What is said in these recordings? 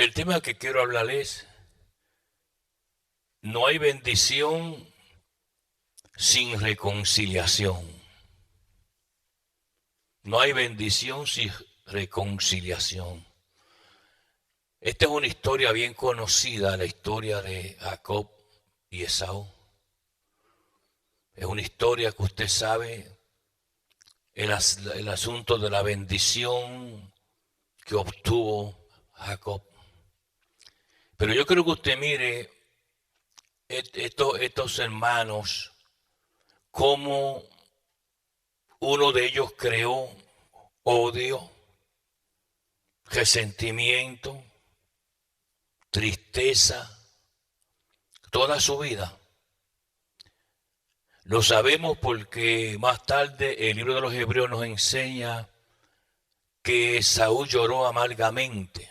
El tema que quiero hablar es, no hay bendición sin reconciliación. No hay bendición sin reconciliación. Esta es una historia bien conocida, la historia de Jacob y Esaú. Es una historia que usted sabe, el asunto de la bendición que obtuvo Jacob. Pero yo creo que usted mire estos hermanos, cómo uno de ellos creó odio, resentimiento, tristeza, toda su vida. Lo sabemos porque más tarde el libro de los Hebreos nos enseña que Esaú lloró amargamente.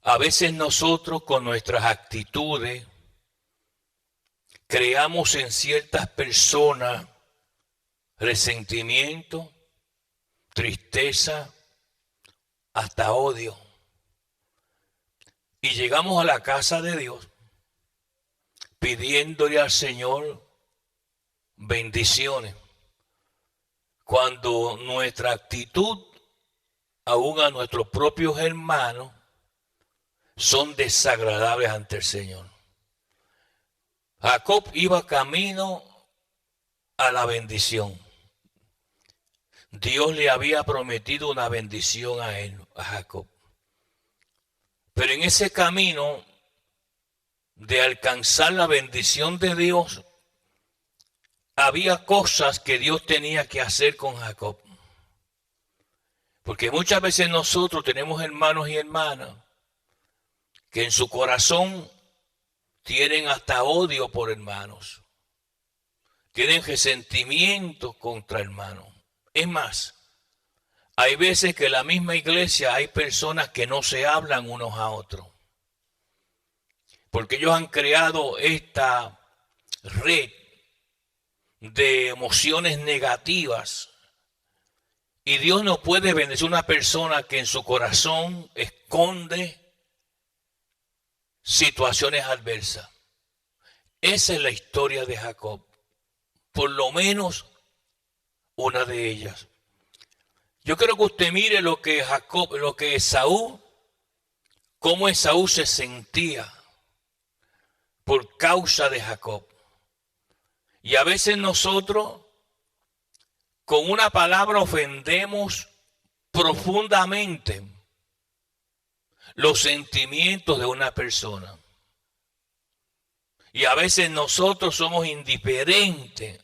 A veces nosotros con nuestras actitudes creamos en ciertas personas resentimiento, tristeza, hasta odio. Y llegamos a la casa de Dios pidiéndole al Señor bendiciones, cuando nuestra actitud, aún a nuestros propios hermanos, son desagradables ante el Señor. Jacob iba camino a la bendición. Dios le había prometido una bendición a él, a Jacob. Pero en ese camino de alcanzar la bendición de Dios, había cosas que Dios tenía que hacer con Jacob. Porque muchas veces nosotros tenemos hermanos y hermanas que en su corazón tienen hasta odio por hermanos. Tienen resentimiento contra hermanos. Es más, hay veces que en la misma iglesia hay personas que no se hablan unos a otros. Porque ellos han creado esta red de emociones negativas. Y Dios no puede bendecir a una persona que en su corazón esconde situaciones adversas. Esa es la historia de Jacob. Por lo menos una de ellas. Yo quiero que usted mire lo que Esaú, cómo Esaú se sentía por causa de Jacob. Y a veces nosotros con una palabra ofendemos profundamente los sentimientos de una persona. Y a veces nosotros somos indiferentes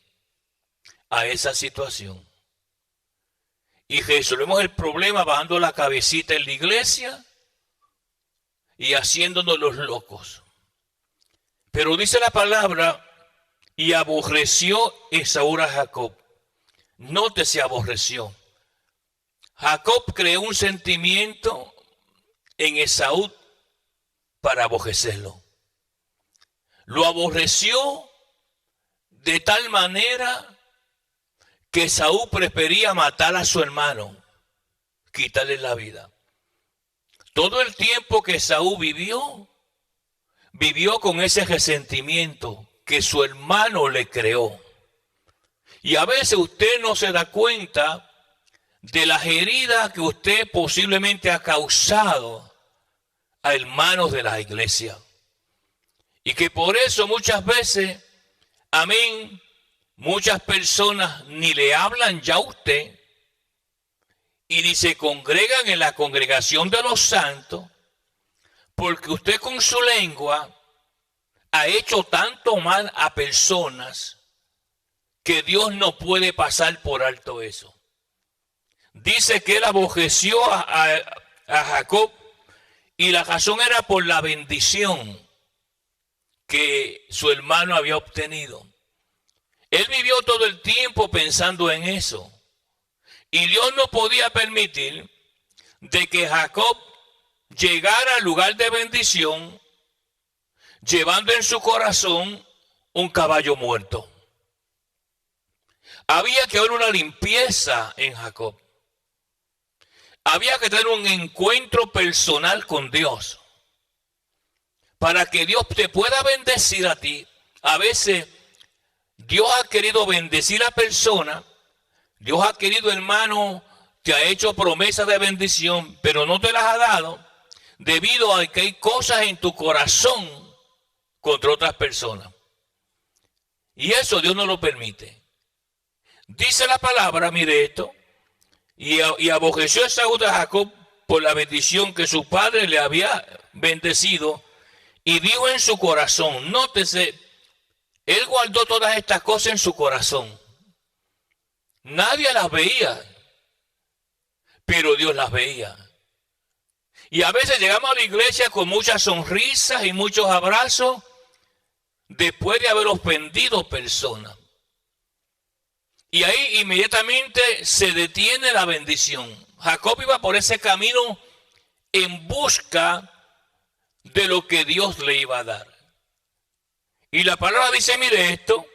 a esa situación. Y resolvemos el problema bajando la cabecita en la iglesia y haciéndonos los locos. Pero dice la palabra, y aborreció Esaú a Jacob. Nótese, aborreció. Jacob creó un sentimiento en Esaú para aborrecerlo. Lo aborreció de tal manera que Esaú prefería matar a su hermano, quitarle la vida. Todo el tiempo que Esaú vivió con ese resentimiento que su hermano le creó. Y a veces usted no se da cuenta de las heridas que usted posiblemente ha causado a hermanos de la iglesia. Y que por eso muchas veces, amén, muchas personas ni le hablan ya a usted y ni se congregan en la congregación de los santos, porque usted con su lengua ha hecho tanto mal a personas que Dios no puede pasar por alto eso. Dice que él aborreció a Jacob y la razón era por la bendición que su hermano había obtenido. Él vivió todo el tiempo pensando en eso. Y Dios no podía permitir de que Jacob llegara al lugar de bendición llevando en su corazón un caballo muerto. Había que haber una limpieza en Jacob. había que tener un encuentro personal con Dios para que Dios te pueda bendecir a ti. A veces Dios ha querido bendecir a personas, Dios ha querido, hermano, te ha hecho promesas de bendición, pero no te las ha dado debido a que hay cosas en tu corazón contra otras personas. Y eso Dios no lo permite. Dice la palabra, mire esto, y aborreció Esaú de Jacob por la bendición que su padre le había bendecido, y dijo en su corazón, nótese, él guardó todas estas cosas en su corazón. Nadie las veía, pero Dios las veía. Y a veces llegamos a la iglesia con muchas sonrisas y muchos abrazos después de haber ofendido personas. Y ahí inmediatamente se detiene la bendición. Jacob iba por ese camino en busca de lo que Dios le iba a dar. Y la palabra dice, mire esto,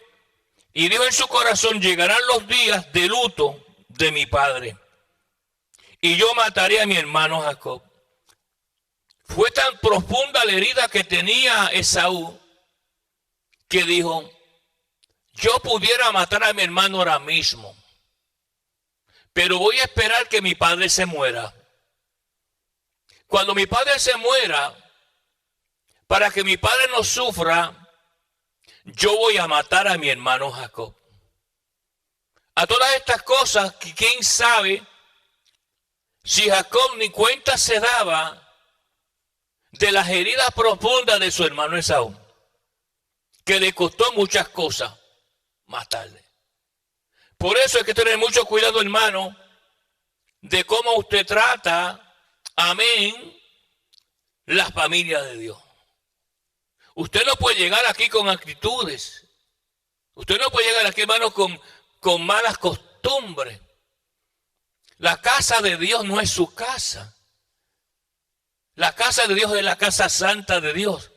y dijo en su corazón, llegarán los días de luto de mi padre, y yo mataré a mi hermano Jacob. Fue tan profunda la herida que tenía Esaú, que dijo, yo pudiera matar a mi hermano ahora mismo, pero voy a esperar que mi padre se muera. Cuando mi padre se muera, para que mi padre no sufra, yo voy a matar a mi hermano Jacob. A todas estas cosas, ¿quién sabe si Jacob ni cuenta se daba de las heridas profundas de su hermano Esaú, que le costó muchas cosas matarle? Por eso hay que tener mucho cuidado, hermano, de cómo usted trata, amén, la familia de Dios. Usted no puede llegar aquí con actitudes. Usted no puede llegar aquí, hermano, con malas costumbres. La casa de Dios no es su casa. La casa de Dios es la casa santa de Dios.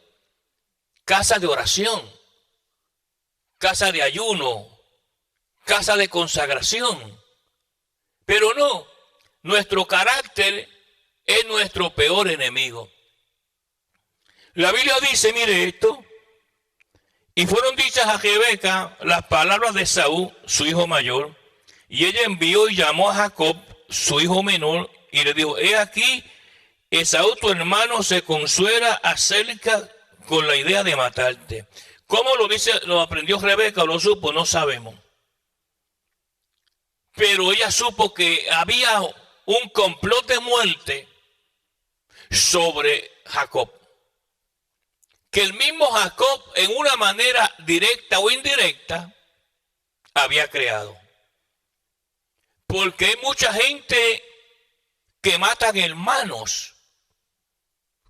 Casa de oración. Casa de ayuno. Casa de consagración. Pero no, nuestro carácter es nuestro peor enemigo. La Biblia dice, mire esto, y fueron dichas a Rebeca las palabras de Esaú, su hijo mayor, y ella envió y llamó a Jacob, su hijo menor, y le dijo, he aquí, Esaú tu hermano se consuela acerca con la idea de matarte. ¿Cómo lo dice, lo aprendió Rebeca o lo supo? No sabemos. Pero ella supo que había un complot de muerte sobre Jacob, que el mismo Jacob, en una manera directa o indirecta, había creado. Porque hay mucha gente que matan hermanos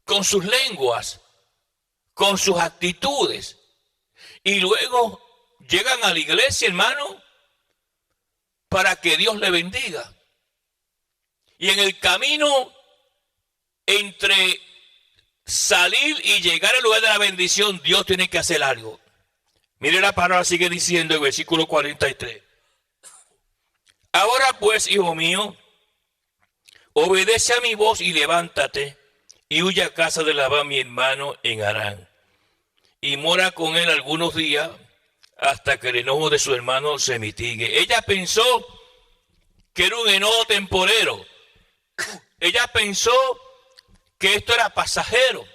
con sus lenguas, con sus actitudes, y luego llegan a la iglesia, hermano, para que Dios le bendiga. Y en el camino entre salir y llegar al lugar de la bendición, Dios tiene que hacer algo. Mire, la palabra sigue diciendo en el versículo 43. Ahora pues, hijo mío, obedece a mi voz y levántate y huye a casa de Labán mi hermano en Harán, y mora con él algunos días hasta que el enojo de su hermano se mitigue. Ella pensó que era un enojo temporero. Ella pensó que esto era pasajero,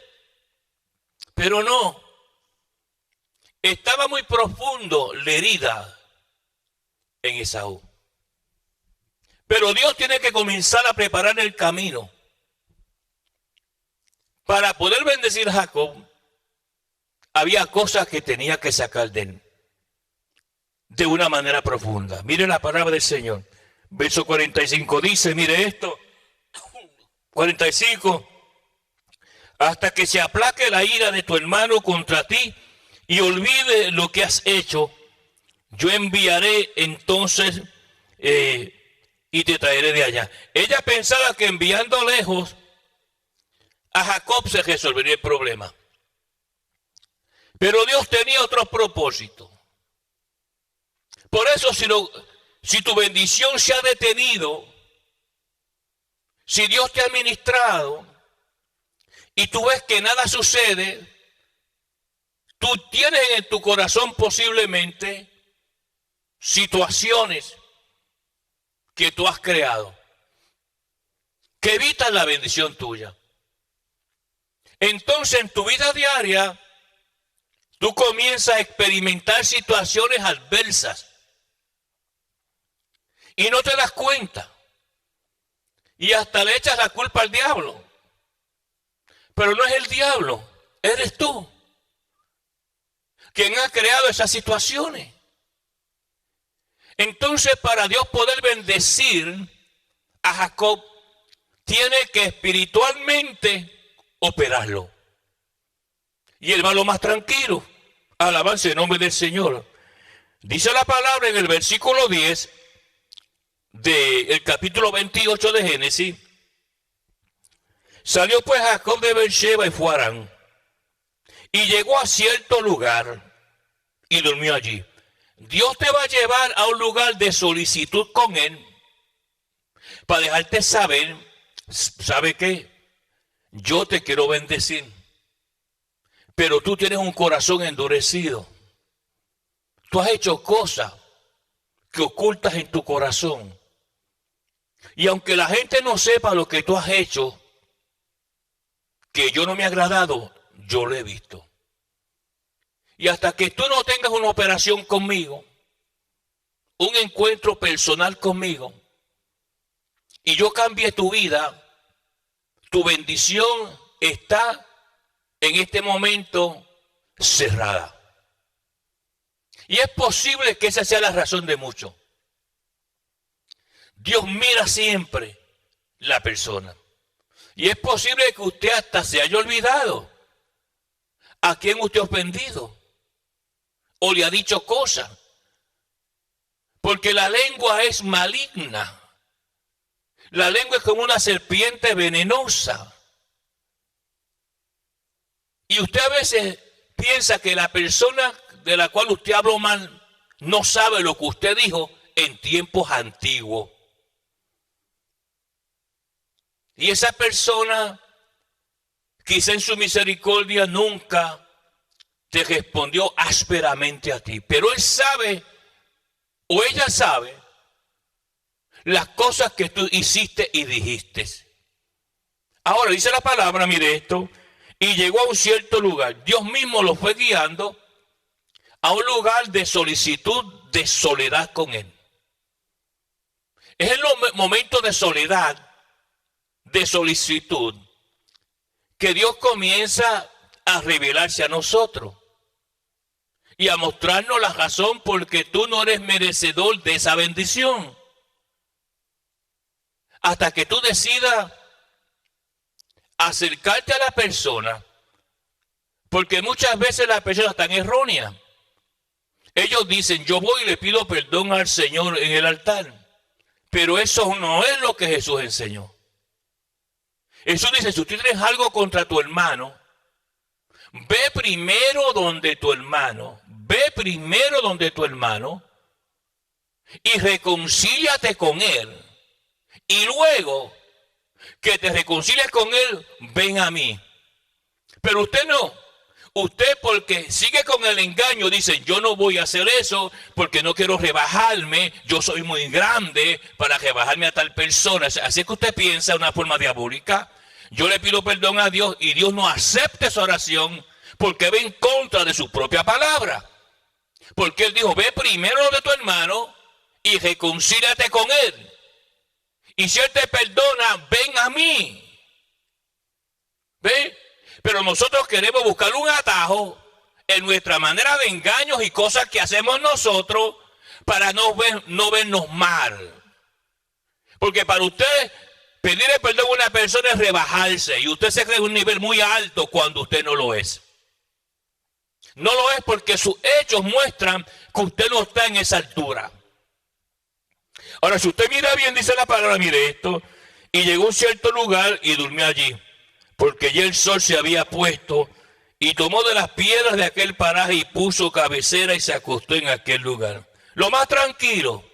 pero no. Estaba muy profundo la herida en Esaú. Pero Dios tiene que comenzar a preparar el camino para poder bendecir a Jacob. Había cosas que tenía que sacar de él de una manera profunda. Mire la palabra del Señor. Verso 45 dice, mire esto, 45, hasta que se aplaque la ira de tu hermano contra ti y olvide lo que has hecho, yo enviaré entonces y te traeré de allá. Ella pensaba que enviando lejos a Jacob se resolvería el problema. Pero Dios tenía otros propósitos. Por eso si tu bendición se ha detenido, Si Dios te ha ministrado y tú ves que nada sucede, tú tienes en tu corazón posiblemente situaciones que tú has creado, que evitan la bendición tuya. Entonces en tu vida diaria, tú comienzas a experimentar situaciones adversas y no te das cuenta. Y hasta le echas la culpa al diablo. Pero no es el diablo, eres tú quien ha creado esas situaciones. Entonces, para Dios poder bendecir a Jacob, tiene que espiritualmente operarlo. Y él va lo más tranquilo. Alabanza en nombre del Señor. Dice la palabra en el versículo 10 del capítulo 28 de Génesis. Salió pues Jacob de Beersheba y fue a Harán, y llegó a cierto lugar y durmió allí. Dios te va a llevar a un lugar de solicitud con él para dejarte saber, ¿sabe qué? Yo te quiero bendecir, pero tú tienes un corazón endurecido. Tú has hecho cosas que ocultas en tu corazón. Y aunque la gente no sepa lo que tú has hecho, que yo no me ha agradado, yo lo he visto. Y hasta que tú no tengas una operación conmigo, un encuentro personal conmigo, y yo cambie tu vida, tu bendición está en este momento cerrada. Y es posible que esa sea la razón de muchos. Dios mira siempre la persona. Y es posible que usted hasta se haya olvidado a quién usted ha ofendido o le ha dicho cosas. Porque la lengua es maligna. La lengua es como una serpiente venenosa. Y usted a veces piensa que la persona de la cual usted habló mal no sabe lo que usted dijo en tiempos antiguos. Y esa persona, quizá en su misericordia, nunca te respondió ásperamente a ti. Pero él sabe, o ella sabe, las cosas que tú hiciste y dijiste. Ahora dice la palabra, mire esto, y llegó a un cierto lugar. Dios mismo lo fue guiando a un lugar de solicitud, de soledad con él. Es en los momentos de soledad, de solicitud, que Dios comienza a revelarse a nosotros y a mostrarnos la razón porque tú no eres merecedor de esa bendición. Hasta que tú decidas acercarte a la persona, porque muchas veces las personas están erróneas. Ellos dicen, yo voy y le pido perdón al Señor en el altar, pero eso no es lo que Jesús enseñó. Jesús dice, si tú tienes algo contra tu hermano, ve primero donde tu hermano y reconcíliate con él. Y luego que te reconcilies con él, ven a mí. Pero usted no. Usted, porque sigue con el engaño, dice, yo no voy a hacer eso porque no quiero rebajarme, yo soy muy grande para rebajarme a tal persona. Así que usted piensa de una forma diabólica. Yo le pido perdón a Dios y Dios no acepta esa oración porque va en contra de su propia palabra. Porque él dijo, ve primero de tu hermano y reconcíliate con él. Y si él te perdona, ven a mí. ¿Ve? Pero nosotros queremos buscar un atajo en nuestra manera de engaños y cosas que hacemos nosotros para no vernos mal. Porque para usted pedirle perdón a una persona es rebajarse y usted se cree en un nivel muy alto cuando usted no lo es. No lo es porque sus hechos muestran que usted no está en esa altura. Ahora, si usted mira bien, dice la palabra, mire esto, y llegó a un cierto lugar y durmió allí, porque ya el sol se había puesto, y tomó de las piedras de aquel paraje y puso cabecera y se acostó en aquel lugar. Lo más tranquilo.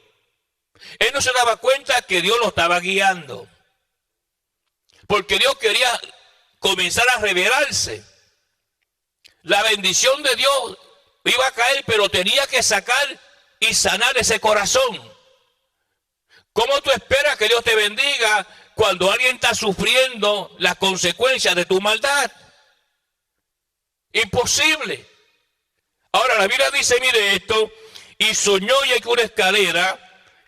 Él no se daba cuenta que Dios lo estaba guiando. porque Dios quería comenzar a revelarse. La bendición de Dios iba a caer, pero tenía que sacar y sanar ese corazón. ¿Cómo tú esperas que Dios te bendiga cuando alguien está sufriendo las consecuencias de tu maldad? Imposible. Ahora la Biblia dice, mire esto, y soñó y que una escalera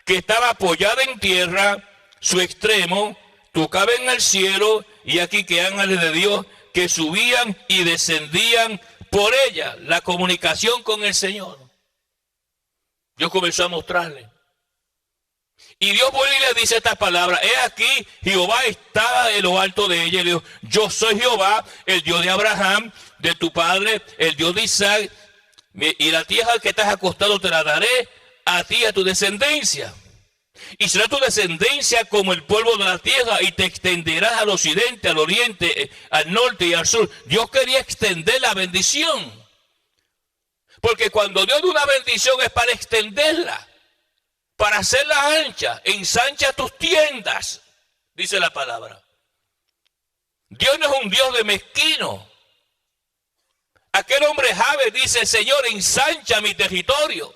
que estaba apoyada en tierra, su extremo tocaba en el cielo, y aquí que ángeles de Dios que subían y descendían por ella, la comunicación con el Señor. Dios comenzó a mostrarle. Y Dios vuelve y le dice estas palabras: he aquí, Jehová estaba en lo alto de ella, y le dijo: yo soy Jehová, el Dios de Abraham, de tu padre, el Dios de Isaac, y la tierra que estás acostado te la daré a ti y a tu descendencia. Y será tu descendencia como el polvo de la tierra, y te extenderás al occidente, al oriente, al norte y al sur. Dios quería extender la bendición. Porque cuando Dios da una bendición es para extenderla, para hacerla ancha. Ensancha tus tiendas, dice la palabra. Dios no es un Dios de mezquino. Aquel hombre Jabes dice: Señor, ensancha mi territorio.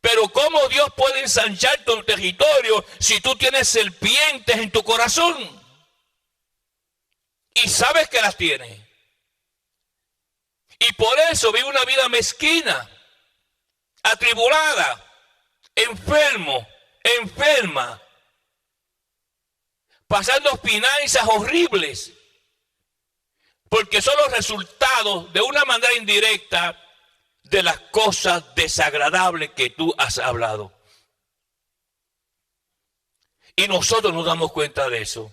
Pero ¿cómo Dios puede ensanchar tu territorio si tú tienes serpientes en tu corazón? Y sabes que las tienes. Y por eso vive una vida mezquina, atribulada, enfermo, enferma, pasando finanzas horribles, porque son los resultados de una manera indirecta de las cosas desagradables que tú has hablado. Y nosotros nos damos cuenta de eso.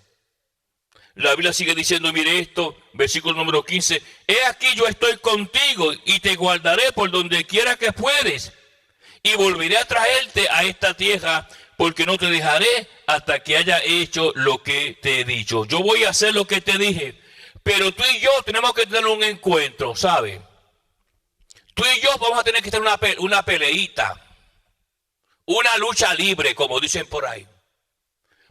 La Biblia sigue diciendo, mire esto, versículo número 15: he aquí yo estoy contigo y te guardaré por donde quiera que fueres, y volveré a traerte a esta tierra, porque no te dejaré hasta que haya hecho lo que te he dicho. Yo voy a hacer lo que te dije, pero tú y yo tenemos que tener un encuentro, ¿sabes? Tú y yo vamos a tener que tener una peleita, una lucha libre, como dicen por ahí.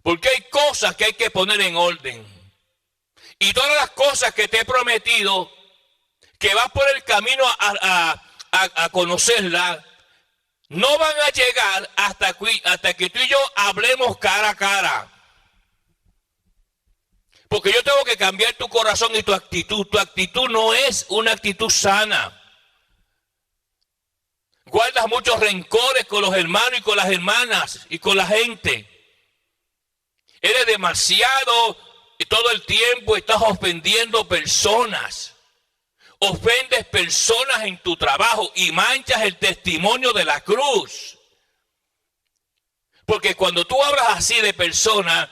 Porque hay cosas que hay que poner en orden. Y todas las cosas que te he prometido, que vas por el camino a conocerla, no van a llegar hasta que tú y yo hablemos cara a cara. Porque yo tengo que cambiar tu corazón y tu actitud. Tu actitud no es una actitud sana. Guardas muchos rencores con los hermanos y con las hermanas y con la gente. Eres demasiado, y todo el tiempo estás ofendiendo personas. Ofendes personas en tu trabajo y manchas el testimonio de la cruz. Porque cuando tú hablas así de personas,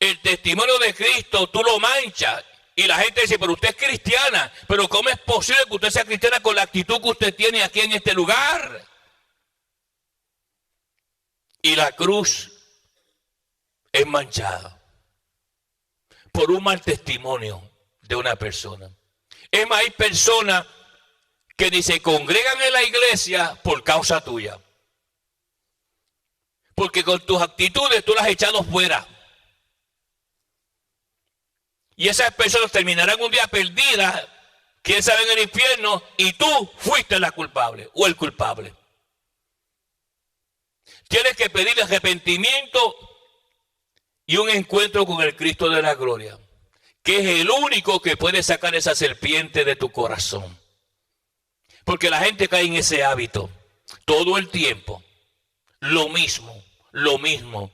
el testimonio de Cristo tú lo manchas. Y la gente dice: pero usted es cristiana. Pero ¿cómo es posible que usted sea cristiana con la actitud que usted tiene aquí en este lugar? Y la cruz es manchada por un mal testimonio de una persona. Es más, hay personas que ni se congregan en la iglesia por causa tuya. Porque con tus actitudes tú las has echado fuera. Y esas personas terminarán un día perdidas, quién sabe, en el infierno, y tú fuiste la culpable o el culpable. Tienes que pedir arrepentimiento y un encuentro con el Cristo de la gloria, que es el único que puede sacar esa serpiente de tu corazón. Porque la gente cae en ese hábito todo el tiempo. Lo mismo.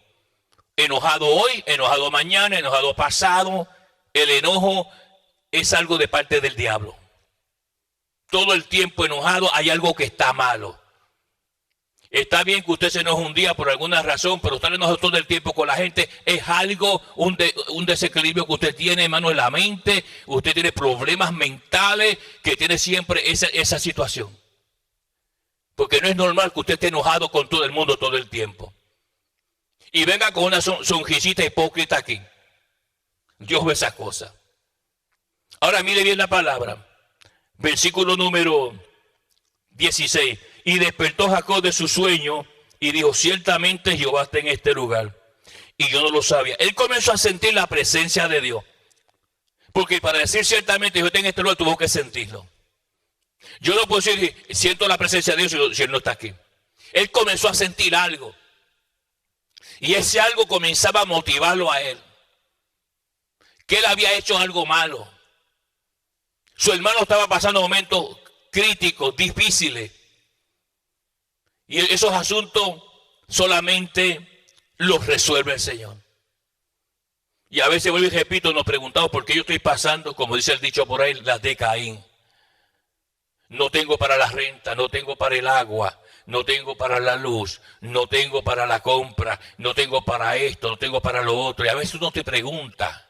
Enojado hoy, enojado mañana, enojado pasado. El enojo es algo de parte del diablo. Todo el tiempo enojado, hay algo que está malo. Está bien que usted se enoje un día por alguna razón, pero estar enojado todo el tiempo con la gente es algo, un desequilibrio que usted tiene, hermano, en la mente. Usted tiene problemas mentales, que tiene siempre esa situación. Porque no es normal que usted esté enojado con todo el mundo todo el tiempo. Y venga con una sonrisita hipócrita aquí. Dios ve esas cosas. Ahora mire bien la palabra. Versículo número 16. Y despertó Jacob de su sueño y dijo: ciertamente Jehová está en este lugar. Y yo no lo sabía. Él comenzó a sentir la presencia de Dios. Porque para decir ciertamente yo tengo este lugar, tuvo que sentirlo. Yo no puedo decir, siento la presencia de Dios si Él no está aquí. Él comenzó a sentir algo. Y ese algo comenzaba a motivarlo a él. Que él había hecho algo malo. Su hermano estaba pasando momentos críticos, difíciles. Y esos asuntos solamente los resuelve el Señor. Y a veces, vuelvo y repito, nos preguntamos por qué yo estoy pasando, como dice el dicho por ahí, las de Caín. No tengo para la renta, no tengo para el agua, no tengo para la luz, no tengo para la compra, no tengo para esto, no tengo para lo otro. Y a veces uno te pregunta,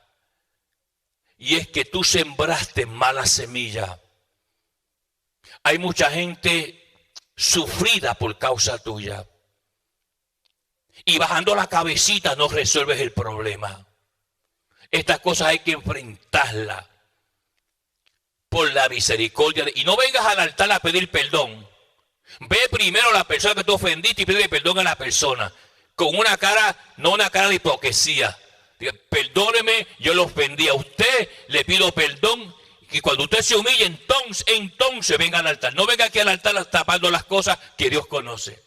y es que tú sembraste mala semilla. Hay mucha gente sufrida por causa tuya. Y bajando la cabecita no resuelves el problema. Estas cosas hay que enfrentarlas por la misericordia. Y no vengas al altar a pedir perdón. Ve primero a la persona que tú ofendiste y pide perdón a la persona. Con una cara, no una cara de hipocresía. Diga, perdóneme, yo lo ofendí a usted, le pido perdón. Y cuando usted se humille, entonces venga al altar. No venga aquí al altar tapando las cosas que Dios conoce.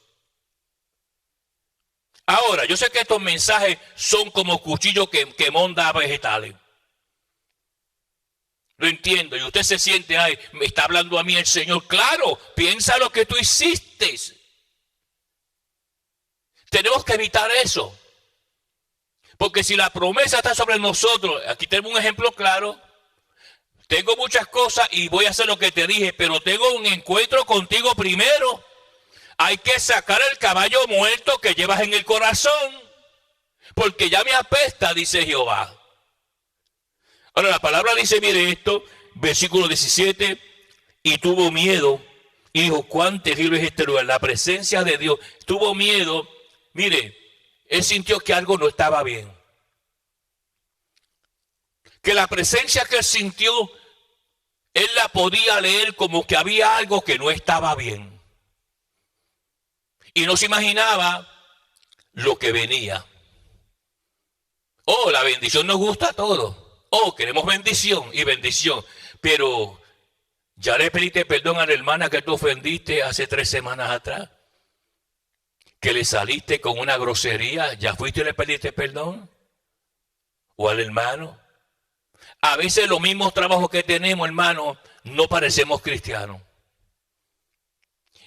Ahora, yo sé que estos mensajes son como cuchillos que monda vegetales. Lo entiendo. Y usted se siente, ay, me está hablando a mí el Señor. Claro, piensa lo que tú hiciste. Tenemos que evitar eso. Porque si la promesa está sobre nosotros, aquí tenemos un ejemplo claro. Tengo muchas cosas y voy a hacer lo que te dije, pero tengo un encuentro contigo primero. Hay que sacar el caballo muerto que llevas en el corazón, porque ya me apesta, dice Jehová. Ahora la palabra dice, mire esto, versículo 17, y tuvo miedo, y dijo, cuán terrible es este lugar, la presencia de Dios. Tuvo miedo, mire, él sintió que algo no estaba bien. Que la presencia que él sintió, él la podía leer como que había algo que no estaba bien. Y no se imaginaba lo que venía. Oh, la bendición nos gusta a todos. Oh, queremos bendición y bendición. Pero, ¿ya le pediste perdón a la hermana que tú ofendiste hace 3 semanas atrás? ¿Que le saliste con una grosería? ¿Ya fuiste y le pediste perdón? ¿O al hermano? A veces los mismos trabajos que tenemos, hermano, no parecemos cristianos.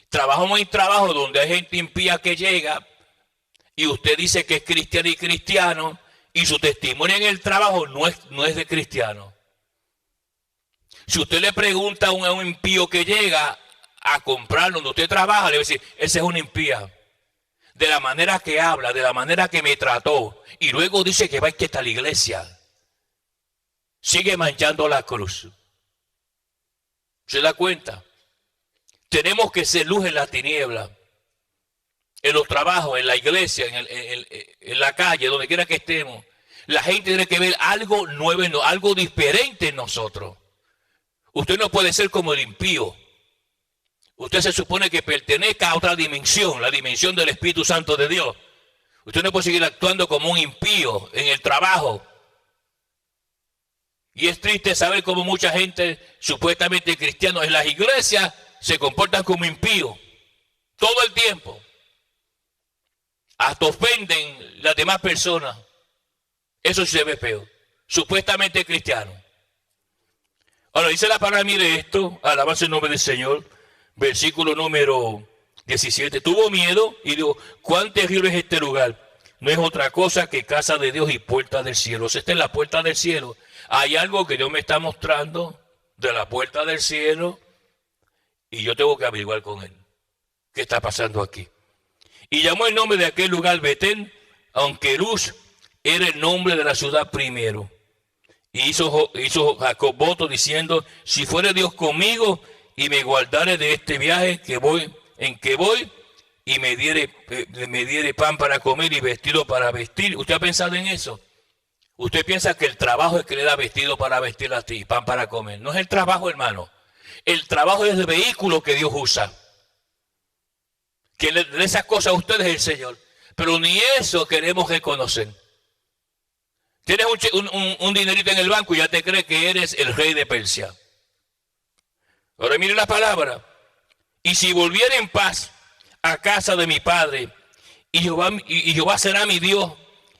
Trabajamos en trabajos donde hay gente impía que llega y usted dice que es cristiano y cristiano y su testimonio en el trabajo no es de cristiano. Si usted le pregunta a un impío que llega a comprar donde usted trabaja, le va a decir, ese es un impía. De la manera que habla, de la manera que me trató. Y luego dice que va a ir a la iglesia. Sigue manchando la cruz. ¿Se da cuenta? Tenemos que ser luz en la tiniebla. En los trabajos, en la iglesia, en la calle, donde quiera que estemos. La gente tiene que ver algo nuevo, algo diferente en nosotros. Usted no puede ser como el impío. Usted se supone que pertenezca a otra dimensión, la dimensión del Espíritu Santo de Dios. Usted no puede seguir actuando como un impío en el trabajo. Y es triste saber cómo mucha gente, supuestamente cristianos en las iglesias, se comportan como impíos. Todo el tiempo. Hasta ofenden las demás personas. Eso sí se ve feo. Supuestamente cristiano. Ahora dice la palabra, mire esto, alabanza el nombre del Señor. Versículo número 17. Tuvo miedo y dijo, cuán terrible es este lugar. No es otra cosa que casa de Dios y puerta del cielo. O sea, esta es la puerta del cielo. Hay algo que Dios me está mostrando de la puerta del cielo y yo tengo que averiguar con él. ¿Qué está pasando aquí? Y llamó el nombre de aquel lugar Betén, aunque Luz era el nombre de la ciudad primero. Y hizo Jacob voto diciendo, si fuere Dios conmigo y me guardare de este viaje en que voy, y me diere pan para comer y vestido para vestir. ¿Usted ha pensado en eso? Usted piensa que el trabajo es que le da vestido para vestir a ti, pan para comer. No es el trabajo, hermano. El trabajo es el vehículo que Dios usa. Que le dé esas cosas a ustedes el Señor. Pero ni eso queremos reconocer. Tienes un dinerito en el banco y ya te crees que eres el rey de Persia. Ahora mire la palabra. Y si volviera en paz a casa de mi padre, y Jehová será mi Dios,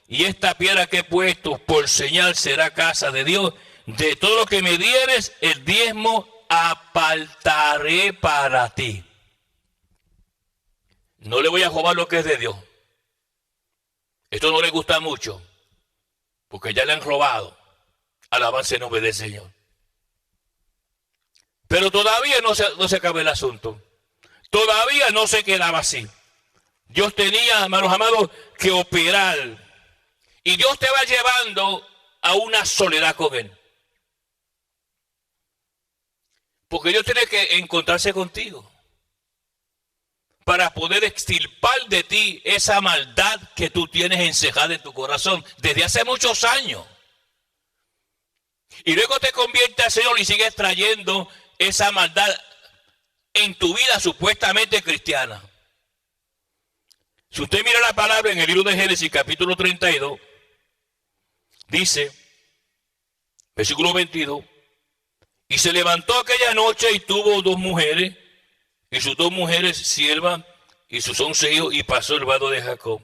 y esta piedra que he puesto por señal será casa de Dios, de todo lo que me dieres, el diezmo apartaré para ti. No le voy a robar lo que es de Dios. Esto no le gusta mucho, porque ya le han robado. Alabanza en nombre del Señor. Pero todavía no se acaba el asunto. Todavía no se quedaba así. Dios tenía, hermanos amados, que operar. Y Dios te va llevando a una soledad con Él. Porque Dios tiene que encontrarse contigo para poder extirpar de ti esa maldad que tú tienes encejada en tu corazón desde hace muchos años. Y luego te convierte al Señor y sigues trayendo esa maldad en tu vida supuestamente cristiana. Si usted mira la palabra en el libro de Génesis capítulo 32, dice, versículo 22, y se levantó aquella noche y tuvo 2 mujeres, y sus 2 mujeres siervas, y sus 11 hijos, y pasó el vado de Jacob.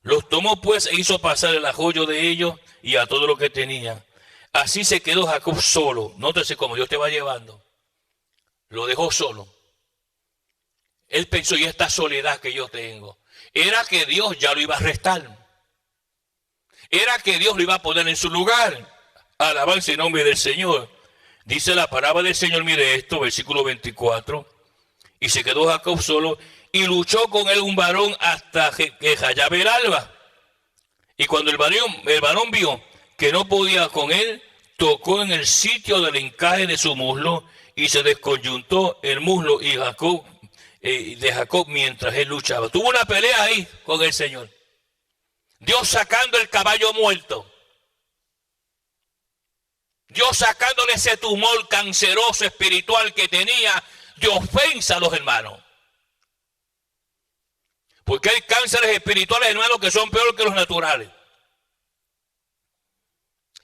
Los tomó pues e hizo pasar el ajoyo de ellos y a todo lo que tenían. Así se quedó Jacob solo. Nótese cómo Dios te va llevando. Lo dejó solo. Él pensó, y esta soledad que yo tengo, era que Dios ya lo iba a arrestar. Era que Dios lo iba a poner en su lugar. Alabanza en nombre del Señor. Dice la palabra del Señor, mire esto, versículo 24. Y se quedó Jacob solo y luchó con él un varón hasta que rayaba el alba. Y cuando el varón vio que no podía con él, tocó en el sitio del encaje de su muslo y se desconyuntó el muslo y de Jacob mientras él luchaba. Tuvo una pelea ahí con el Señor. Dios sacando el caballo muerto. Dios sacándole ese tumor canceroso espiritual que tenía de ofensa a los hermanos. Porque hay cánceres espirituales, hermanos, que son peores que los naturales.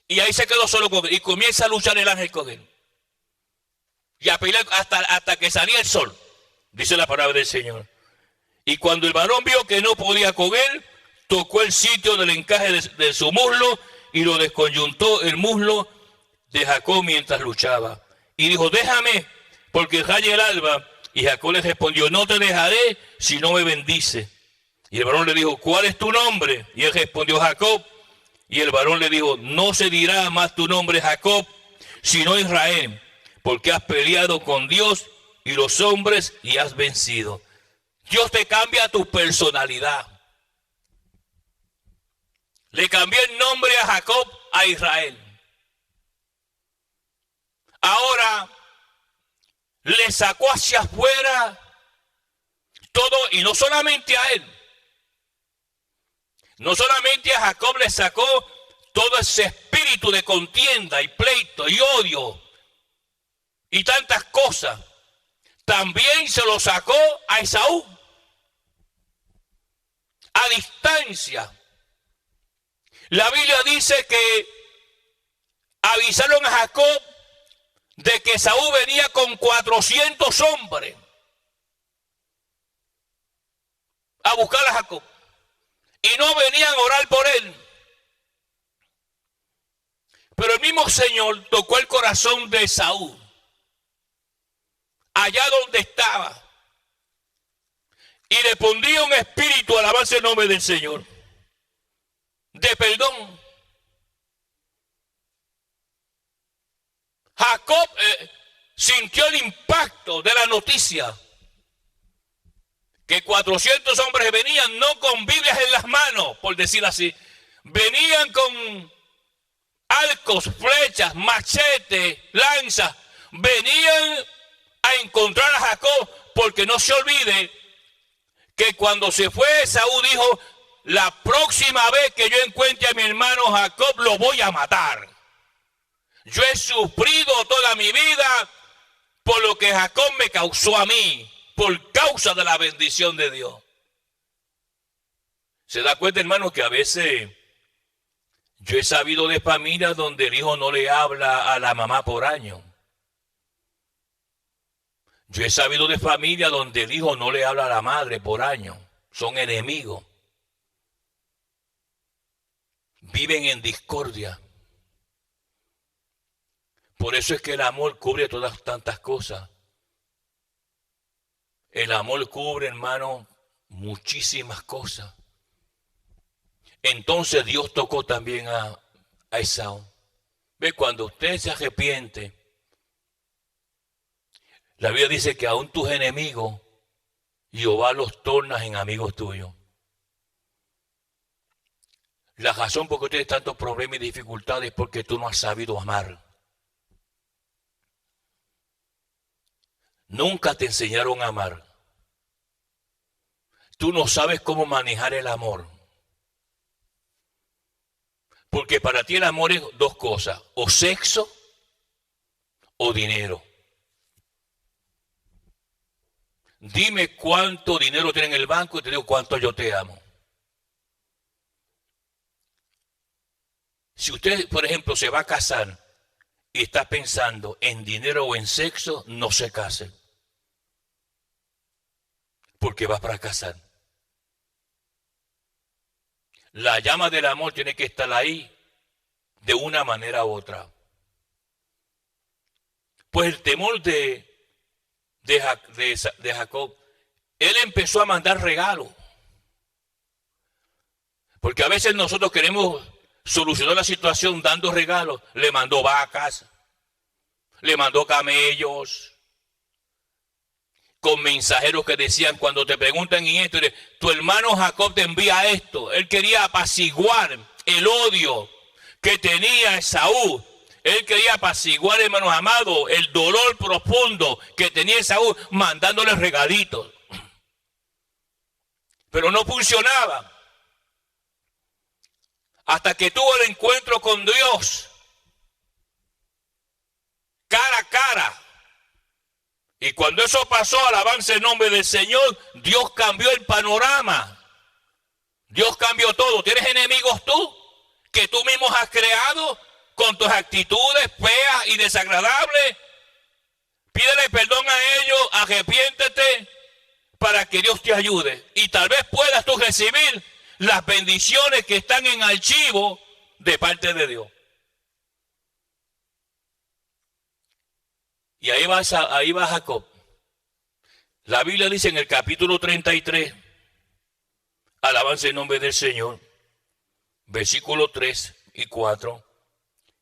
Y ahí se quedó solo con él. Y comienza a luchar el ángel con él. Y a pelear hasta que salía el sol. Dice la palabra del Señor. Y cuando el varón vio que no podía con él, tocó el sitio del encaje de su muslo y lo desconyuntó el muslo de Jacob mientras luchaba. Y dijo, déjame, porque raya el alba. Y Jacob le respondió, no te dejaré si no me bendice. Y el varón le dijo, ¿cuál es tu nombre? Y él respondió, Jacob. Y el varón le dijo, no se dirá más tu nombre Jacob, sino Israel, porque has peleado con Dios y los hombres y has vencido. Dios te cambia tu personalidad. Le cambió el nombre a Jacob a Israel. Ahora le sacó hacia afuera todo, y no solamente a él. No solamente a Jacob le sacó todo ese espíritu de contienda y pleito y odio y tantas cosas. También se lo sacó a Esaú. A distancia. La Biblia dice que avisaron a Jacob de que Esaú venía con 400 hombres a buscar a Jacob. Y no venían a orar por él. Pero el mismo Señor tocó el corazón de Esaú. Allá donde estaba. Y le pondría un espíritu, alabanza el nombre del Señor, de perdón. Jacob sintió el impacto de la noticia. Que 400 hombres venían no con Biblias en las manos, por decir así. Venían con arcos, flechas, machetes, lanzas. Venían a encontrar a Jacob, porque no se olvide que cuando se fue Esaú dijo, la próxima vez que yo encuentre a mi hermano Jacob lo voy a matar. Yo he sufrido toda mi vida por lo que Jacob me causó a mí, por causa de la bendición de Dios. Se da cuenta, hermano, que a veces Yo he sabido de familias donde el hijo no le habla a la mamá por años. Yo he sabido de familias donde el hijo no le habla a la madre por años. Son enemigos. Viven en discordia. Por eso es que el amor cubre todas tantas cosas. El amor cubre, hermano, muchísimas cosas. Entonces Dios tocó también a Esaú. Ve, cuando usted se arrepiente, la Biblia dice que aún tus enemigos, Jehová los torna en amigos tuyos. La razón por qué tienes tantos problemas y dificultades es porque tú no has sabido amar. Nunca te enseñaron a amar. Tú no sabes cómo manejar el amor. Porque para ti el amor es dos cosas, o sexo o dinero. Dime cuánto dinero tiene en el banco y te digo cuánto yo te amo. Si usted, por ejemplo, se va a casar y está pensando en dinero o en sexo, no se case. Porque va a fracasar. La llama del amor tiene que estar ahí de una manera u otra. Pues el temor de Jacob, él empezó a mandar regalos. Porque a veces nosotros queremos solucionar la situación dando regalos. Le mandó vacas, le mandó camellos, con mensajeros que decían, cuando te preguntan y esto, tu hermano Jacob te envía esto. Él quería apaciguar el odio que tenía Esaú. Él quería apaciguar, hermanos amados, el dolor profundo que tenía Esaú, mandándole regalitos. Pero no funcionaba. Hasta que tuvo el encuentro con Dios, cara a cara. Y cuando eso pasó, alabanza el nombre del Señor, Dios cambió el panorama. Dios cambió todo. ¿Tienes enemigos tú? Que tú mismo has creado con tus actitudes feas y desagradables. Pídele perdón a ellos, arrepiéntete para que Dios te ayude. Y tal vez puedas tú recibir las bendiciones que están en archivo de parte de Dios. Y ahí va Jacob. La Biblia dice en el capítulo 33, alabanza el nombre del Señor, versículos 3 y 4.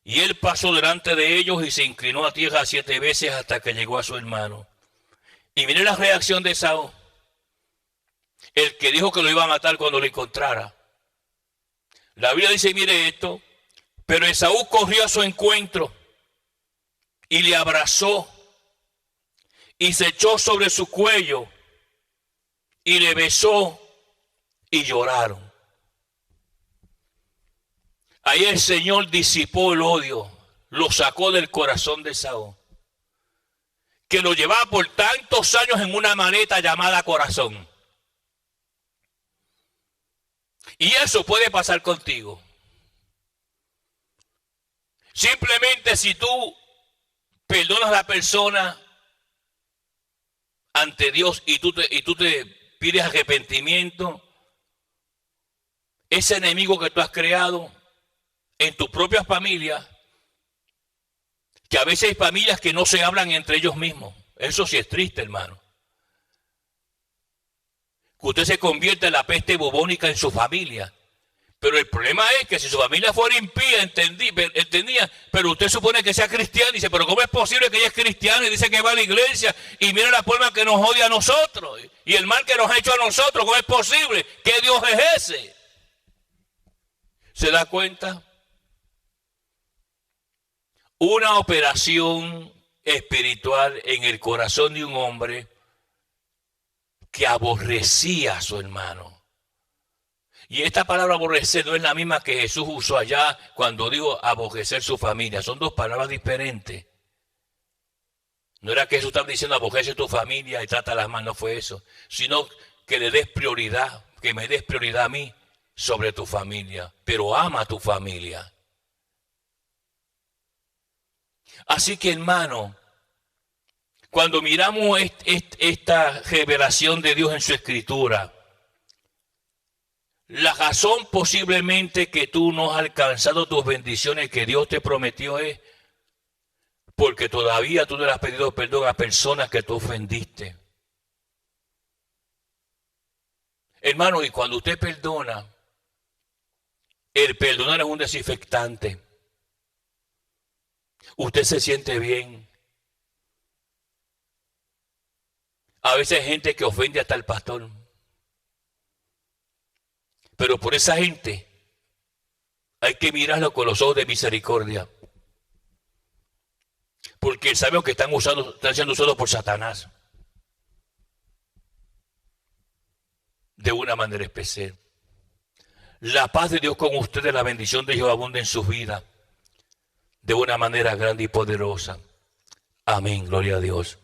Y él pasó delante de ellos y se inclinó a tierra 7 veces hasta que llegó a su hermano. Y mire la reacción de Esaú. El que dijo que lo iba a matar cuando lo encontrara. La Biblia dice, mire esto, pero Esaú corrió a su encuentro y le abrazó y se echó sobre su cuello y le besó y lloraron. Ahí el Señor disipó el odio, lo sacó del corazón de Esaú, que lo llevaba por tantos años en una maleta llamada corazón. Y eso puede pasar contigo. Simplemente si tú perdonas a la persona ante Dios y tú te pides arrepentimiento, ese enemigo que tú has creado en tu propia familia, que a veces hay familias que no se hablan entre ellos mismos. Eso sí es triste, hermano. Que usted se convierta en la peste bubónica en su familia. Pero el problema es que si su familia fuera impía, entendía, pero usted supone que sea cristiano, y dice, pero ¿cómo es posible que ella es cristiana y dice que va a la iglesia y mira la forma que nos odia a nosotros y el mal que nos ha hecho a nosotros? ¿Cómo es posible? ¿Qué Dios es ese? ¿Se da cuenta? Una operación espiritual en el corazón de un hombre que aborrecía a su hermano. Y esta palabra aborrecer no es la misma que Jesús usó allá cuando dijo aborrecer su familia. Son dos palabras diferentes. No era que Jesús estaba diciendo aborrece tu familia y trátala mal, no fue eso. Sino que le des prioridad, que me des prioridad a mí sobre tu familia. Pero ama a tu familia. Así que, hermano, cuando miramos esta revelación de Dios en su escritura, la razón posiblemente que tú no has alcanzado tus bendiciones que Dios te prometió es porque todavía tú no le has pedido perdón a personas que tú ofendiste. Hermano, y cuando usted perdona, el perdonar es un desinfectante. Usted se siente bien. A veces hay gente que ofende hasta al pastor. Pero por esa gente hay que mirarlo con los ojos de misericordia. Porque sabemos que están siendo usados por Satanás. De una manera especial. La paz de Dios con ustedes, la bendición de Dios abunda en sus vidas. De una manera grande y poderosa. Amén, gloria a Dios.